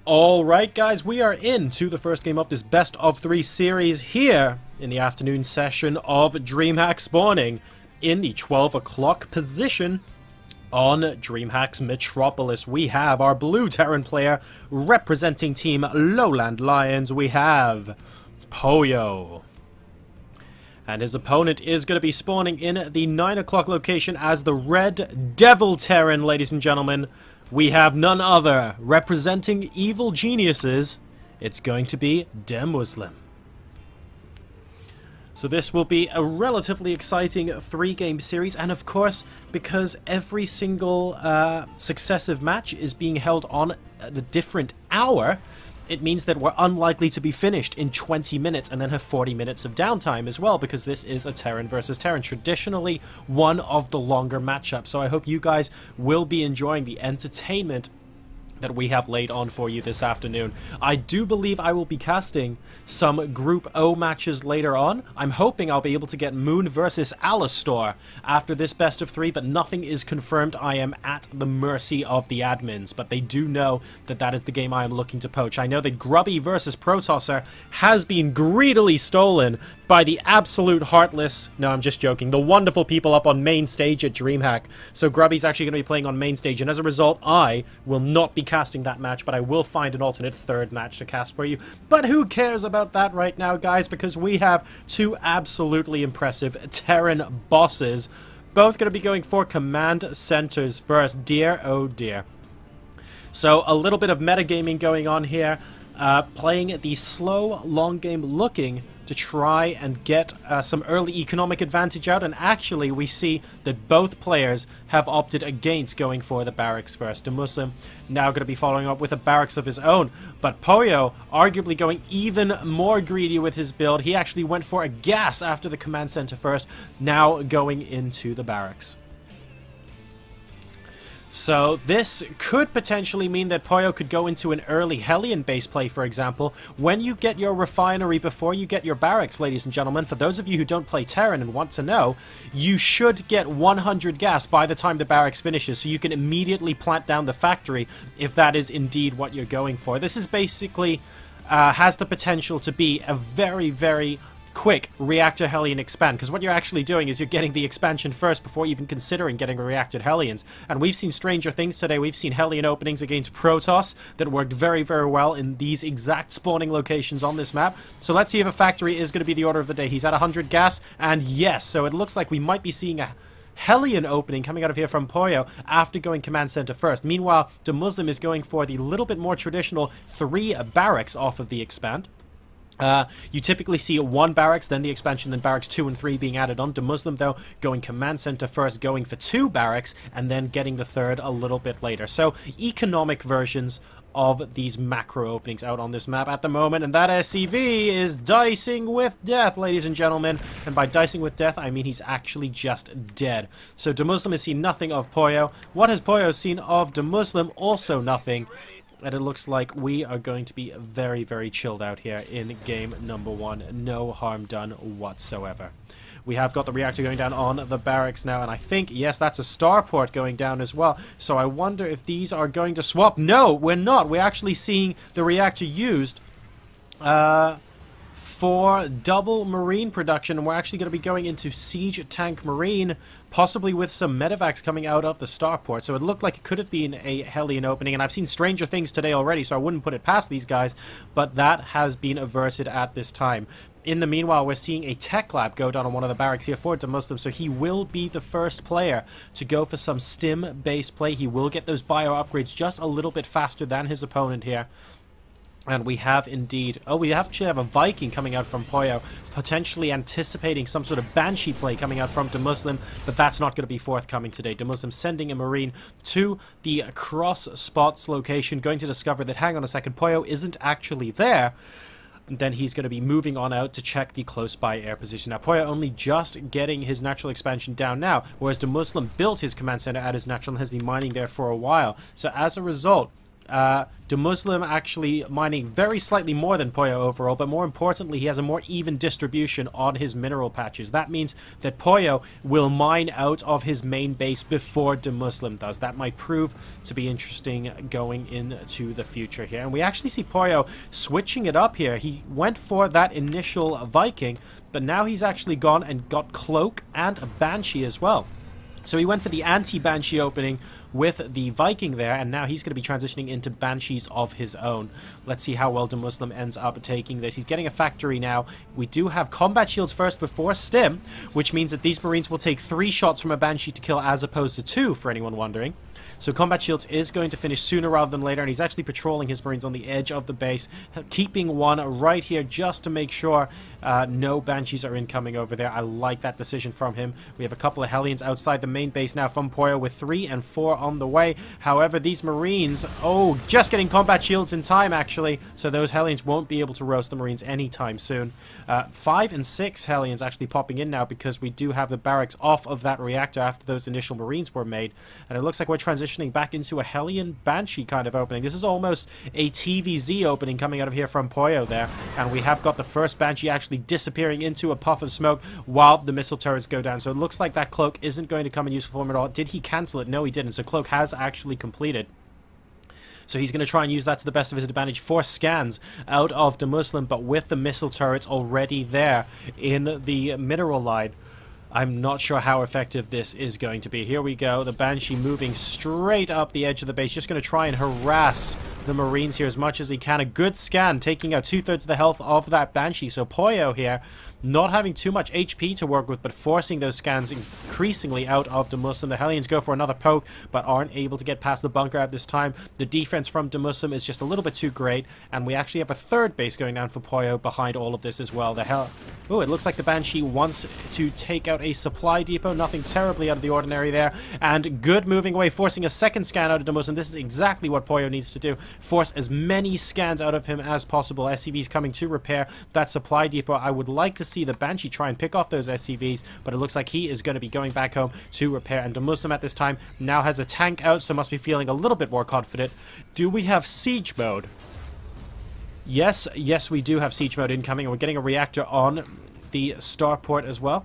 Alright guys, we are into the first game of this best of 3 series here in the afternoon session of Dreamhack spawning in the 12 o'clock position on Dreamhack's Metropolis. We have our blue Terran player representing Team Lowland Lions. We have PoYo. And his opponent is going to be spawning in the 9 o'clock location as the Red Devil Terran, ladies and gentlemen. We have none other representing evil geniuses. It's going to be DeMusliM. So this will be a relatively exciting 3-game series, and of course, because every single successive match is being held on a different hour, it means that we're unlikely to be finished in 20 minutes and then have 40 minutes of downtime as well, because this is a Terran versus Terran, traditionally one of the longer matchups. So I hope you guys will be enjoying the entertainment that we have laid on for you this afternoon. I do believe I will be casting some Group O matches later on. I'm hoping I'll be able to get Moon versus Alistor after this best of 3, but nothing is confirmed. I am at the mercy of the admins, but they do know that that is the game I am looking to poach. I know that Grubby versus ProTosser has been greedily stolen by the absolute heartless, no, I'm just joking, the wonderful people up on main stage at Dreamhack. So Grubby's actually going to be playing on main stage, and as a result, I will not be casting that match, but I will find an alternate third match to cast for you. But who cares about that right now, guys, because we have two absolutely impressive Terran bosses, both going to be going for command centers first. Dear, oh dear. So a little bit of metagaming going on here, playing the slow, long game, looking to try and get some early economic advantage out, and actually we see that both players have opted against going for the barracks first. DeMusliM now going to be following up with a barracks of his own, but PoYo arguably going even more greedy with his build. He actually went for a gas after the command center first, now going into the barracks. So this could potentially mean that PoYo could go into an early Hellion base play, for example. When you get your refinery before you get your barracks, ladies and gentlemen, for those of you who don't play Terran and want to know, you should get 100 gas by the time the barracks finishes, so you can immediately plant down the factory if that is indeed what you're going for. This is basically, has the potential to be a very, very quick reactor Hellion expand, because what you're actually doing is you're getting the expansion first before even considering getting reactor Hellions. And we've seen stranger things today. We've seen Hellion openings against Protoss that worked very, very well in these exact spawning locations on this map. So let's see if a factory is going to be the order of the day. He's at 100 gas, and yes, so it looks like we might be seeing a Hellion opening coming out of here from PoYo after going command center first. Meanwhile, DeMusliM is going for the little bit more traditional 3 barracks off of the expand. You typically see 1 barracks, then the expansion, then barracks 2 and 3 being added on. DeMusliM, though, going command center first, going for 2 barracks, and then getting the 3rd a little bit later. So, economic versions of these macro openings out on this map at the moment, and that SCV is dicing with death, ladies and gentlemen. And by dicing with death, I mean he's actually just dead. So DeMusliM has seen nothing of PoYo. What has PoYo seen of DeMusliM? Also nothing. And it looks like we are going to be very, very chilled out here in game number 1. No harm done whatsoever. We have got the reactor going down on the barracks now, and I think, yes, that's a starport going down as well. So I wonder if these are going to swap. No, we're not. We're actually seeing the reactor used for double marine production, and we're actually going to be going into siege tank marine, possibly with some medevacs coming out of the starport. So it looked like it could have been a Hellion opening, and I've seen stranger things today already, so I wouldn't put it past these guys, but that has been averted at this time. In the meanwhile, we're seeing a tech lab go down on one of the barracks here for DeMusliM, so he will be the first player to go for some stim-based play. He will get those bio upgrades just a little bit faster than his opponent here. And we have indeed... Oh, we actually have a Viking coming out from PoYo, potentially anticipating some sort of Banshee play coming out from DeMusliM, but that's not going to be forthcoming today. DeMusliM sending a Marine to the cross spots location, going to discover that, hang on a second, PoYo isn't actually there. And then he's going to be moving on out to check the close-by air position. Now, PoYo only just getting his natural expansion down now, whereas DeMusliM built his command center at his natural and has been mining there for a while. So as a result, DeMusliM actually mining very slightly more than PoYo overall, but more importantly, he has a more even distribution on his mineral patches. That means that PoYo will mine out of his main base before DeMusliM does. That might prove to be interesting going into the future here. And we actually see PoYo switching it up here. He went for that initial Viking, but now he's actually gone and got Cloak and a Banshee as well. So he went for the anti-Banshee opening with the Viking there, and now he's going to be transitioning into Banshees of his own. Let's see how well DeMusliM ends up taking this. He's getting a factory now. We do have combat shields first before stim, which means that these Marines will take 3 shots from a Banshee to kill as opposed to 2, for anyone wondering. So Combat Shields is going to finish sooner rather than later, and he's actually patrolling his Marines on the edge of the base, keeping one right here just to make sure no Banshees are incoming over there. I like that decision from him. We have a couple of Hellions outside the main base now from PoYo with 3 and 4 on the way. However, these Marines, oh, just getting Combat Shields in time, actually, so those Hellions won't be able to roast the Marines anytime soon. 5 and 6 Hellions actually popping in now because we do have the barracks off of that reactor after those initial Marines were made, and it looks like we're transitioning back into a Hellion Banshee kind of opening. This is almost a TVZ opening coming out of here from PoYo there, and we have got the first Banshee actually disappearing into a puff of smoke while the missile turrets go down. So it looks like that Cloak isn't going to come in useful for him at all. Did he cancel it? No, he didn't. So Cloak has actually completed. So he's going to try and use that to the best of his advantage for scans out of DeMusliM, but with the missile turrets already there in the mineral line. I'm not sure how effective this is going to be. Here we go. The Banshee moving straight up the edge of the base. Just going to try and harass the Marines here as much as he can. A good scan, taking out 2/3 of the health of that Banshee. So PoYo here, not having too much HP to work with, but forcing those scans increasingly out of DeMusliM. The Hellions go for another poke, but aren't able to get past the bunker at this time. The defense from DeMusliM is just a little bit too great, and we actually have a 3rd base going down for PoYo behind all of this as well. Oh, it looks like the Banshee wants to take out a supply depot. Nothing terribly out of the ordinary there, and good moving away, forcing a 2nd scan out of DeMusliM. This is exactly what PoYo needs to do. Force as many scans out of him as possible. SCVs coming to repair that supply depot. I would like to see the Banshee try and pick off those SCVs, but it looks like he is going to be going back home to repair. And DeMusliM at this time now has a tank out, so must be feeling a little bit more confident. Do we have siege mode? Yes, we do have siege mode incoming, and we're getting a reactor on the starport as well.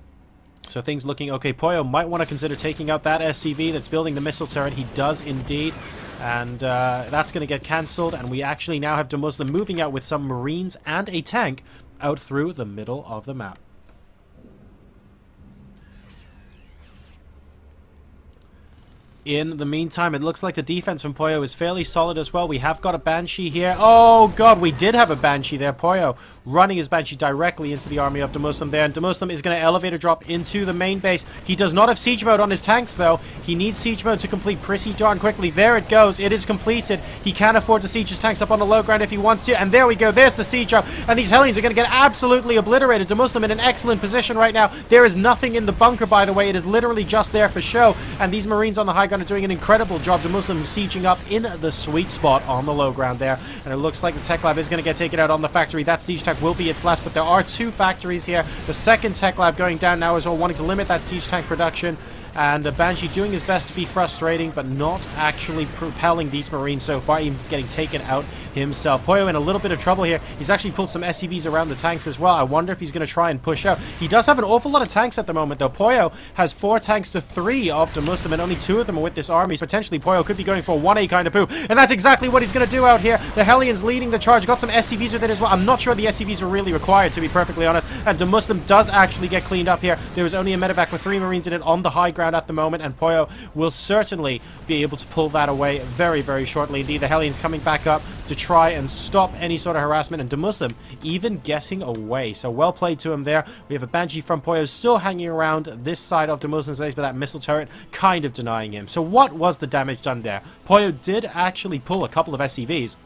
So things looking okay. PoYo might want to consider taking out that SCV that's building the missile turret. He does indeed. And that's going to get cancelled. And we actually now have DeMusliM moving out with some Marines and a tank out through the middle of the map. In the meantime, it looks like the defense from PoYo is fairly solid as well. We have got a Banshee here. Oh, God, we did have a Banshee there. PoYo running his Banshee directly into the army of DeMusliM there. And DeMusliM is going to elevator drop into the main base. He does not have siege mode on his tanks, though. He needs siege mode to complete pretty darn quickly. There it goes. It is completed. He can afford to siege his tanks up on the low ground if he wants to. And there we go. There's the siege up. And these Hellions are going to get absolutely obliterated. DeMusliM in an excellent position right now. There is nothing in the bunker, by the way. It is literally just there for show. And these Marines on the high ground are doing an incredible job. DeMusliM sieging up in the sweet spot on the low ground there. And it looks like the tech lab is going to get taken out on the factory. That siege tank will be its last, but there are 2 factories here. The 2nd tech lab going down now as well, wanting to limit that siege tank production. And Banshee doing his best to be frustrating, but not actually propelling these Marines so far, even getting taken out himself. PoYo in a little bit of trouble here. He's actually pulled some SCVs around the tanks as well. I wonder if he's going to try and push out. He does have an awful lot of tanks at the moment, though. PoYo has 4 tanks to 3 of DeMusliM, and only 2 of them are with this army. So potentially, PoYo could be going for a 1A kind of poo, and that's exactly what he's going to do out here. The Hellions leading the charge. Got some SCVs with it as well. I'm not sure the SCVs are really required, to be perfectly honest, and DeMusliM does actually get cleaned up here. There was only a medevac with 3 Marines in it on the high ground at the moment, and PoYo will certainly be able to pull that away very, very shortly indeed. The Hellions coming back up to try and stop any sort of harassment, and DeMusliM even getting away. So well played to him there. We have a Banshee from PoYo still hanging around this side of DeMuslim's base, but that missile turret kind of denying him. So what was the damage done there? PoYo did actually pull a couple of SCVs.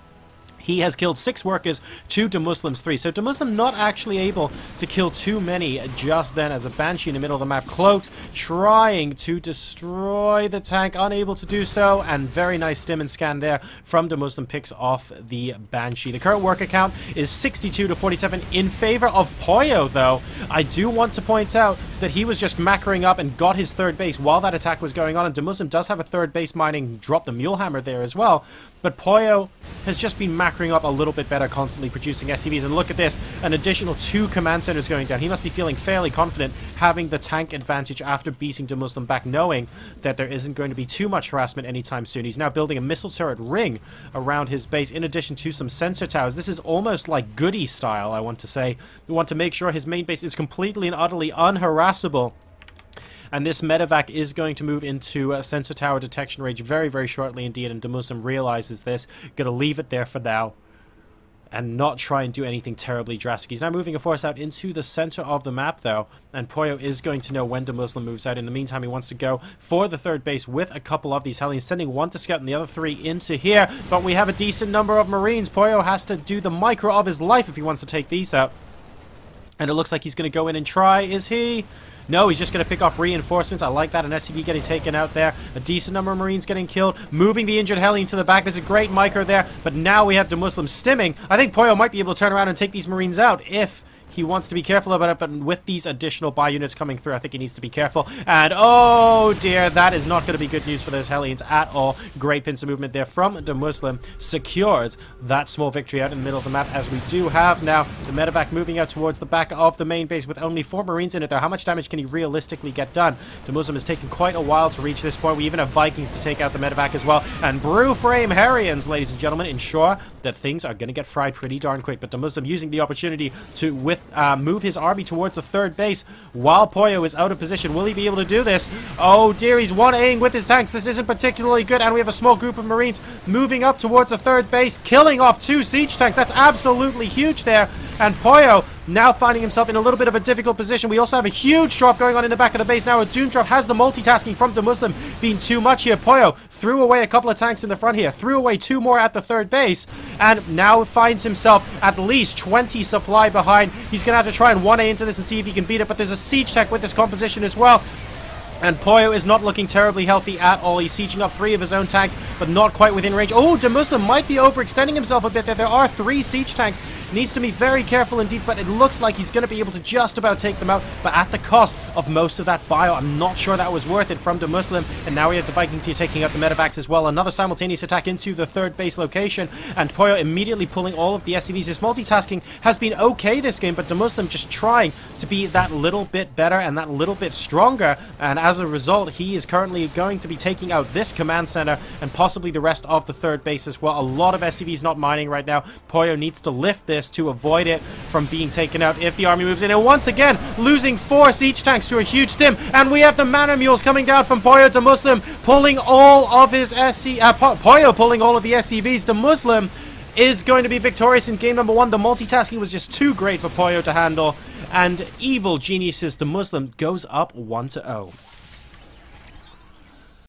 He has killed 6 workers to DeMuslim's 3. So DeMuslim not actually able to kill too many just then, as a Banshee in the middle of the map cloaks, trying to destroy the tank, unable to do so, and very nice stim and scan there from DeMuslim picks off the Banshee. The current worker count is 62 to 47 in favor of PoYo, though. I do want to point out that he was just macroing up and got his 3rd base while that attack was going on, and DeMuslim does have a 3rd base mining, drop the Mule Hammer there as well, but PoYo has just been macroing up a little bit better, constantly producing SCVs. And look at this, an additional 2 command centers going down. He must be feeling fairly confident having the tank advantage after beating DeMuslim back, knowing that there isn't going to be too much harassment anytime soon. He's now building a missile turret ring around his base, in addition to some sensor towers. This is almost like Goody style, I want to say. We want to make sure his main base is completely and utterly unharassable. And this medevac is going to move into sensor tower detection range very, very shortly indeed, and DeMuslim realizes this. Gonna leave it there for now and not try and do anything terribly drastic. He's now moving a force out into the center of the map, though, and PoYo is going to know when DeMuslim moves out. In the meantime, he wants to go for the 3rd base with a couple of these Hellions, sending 1 to scout and the other 3 into here, but we have a decent number of Marines. PoYo has to do the micro of his life if he wants to take these out, and it looks like he's going to go in and try. Is he? No, he's just going to pick off reinforcements. I like that. An SCV getting taken out there. A decent number of Marines getting killed. Moving the injured Hellion to the back. There's a great micro there. But now we have DeMuslim stimming. I think PoYo might be able to turn around and take these Marines out if he wants to be careful about it, but with these additional buy units coming through, I think he needs to be careful. And oh dear, that is not going to be good news for those Hellions at all. Great pincer movement there from DeMuslim. Secures that small victory out in the middle of the map, as we do have now the medevac moving out towards the back of the main base with only 4 Marines in it there. How much damage can he realistically get done? DeMuslim has taken quite a while to reach this point. We even have Vikings to take out the medevac as well. And brew frame Harrians, ladies and gentlemen, ensure that things are going to get fried pretty darn quick. But DeMuslim using the opportunity to move his army towards the 3rd base while PoYo is out of position. Will he be able to do this? Oh dear, he's 1Aing with his tanks. This isn't particularly good, and we have a small group of Marines moving up towards the 3rd base, killing off 2 siege tanks. That's absolutely huge there, and PoYo now finding himself in a little bit of a difficult position. We also have a huge drop going on in the back of the base now. A Doom drop has the multitasking from DeMuslim being too much here. PoYo threw away a couple of tanks in the front here, threw away 2 more at the 3rd base, and now finds himself at least 20 supply behind. He's going to have to try and 1A into this and see if he can beat it, but there's a siege tech with this composition as well. And PoYo is not looking terribly healthy at all. He's sieging up 3 of his own tanks, but not quite within range. Oh, DeMuslim might be overextending himself a bit there. There are 3 siege tanks. Needs to be very careful indeed, but it looks like he's going to be able to just about take them out, but at the cost of most of that bio. I'm not sure that was worth it from DeMuslim. And now we have the Vikings here taking out the medevacs as well. Another simultaneous attack into the 3rd base location, and PoYo immediately pulling all of the SCVs. His multitasking has been okay this game, but DeMuslim just trying to be that little bit better and that little bit stronger, and as a result, he is currently going to be taking out this command center and possibly the rest of the 3rd base as well. A lot of SCVs not mining right now. PoYo needs to lift this to avoid it from being taken out if the army moves in. And once again, losing 4 siege tanks to a huge stim. And we have the mana mules coming down from PoYo. DeMuslim pulling all of his PoYo pulling all of the SCVs. DeMuslim is going to be victorious in game number 1. The multitasking was just too great for PoYo to handle. And Evil Geniuses DeMuslim goes up 1-0.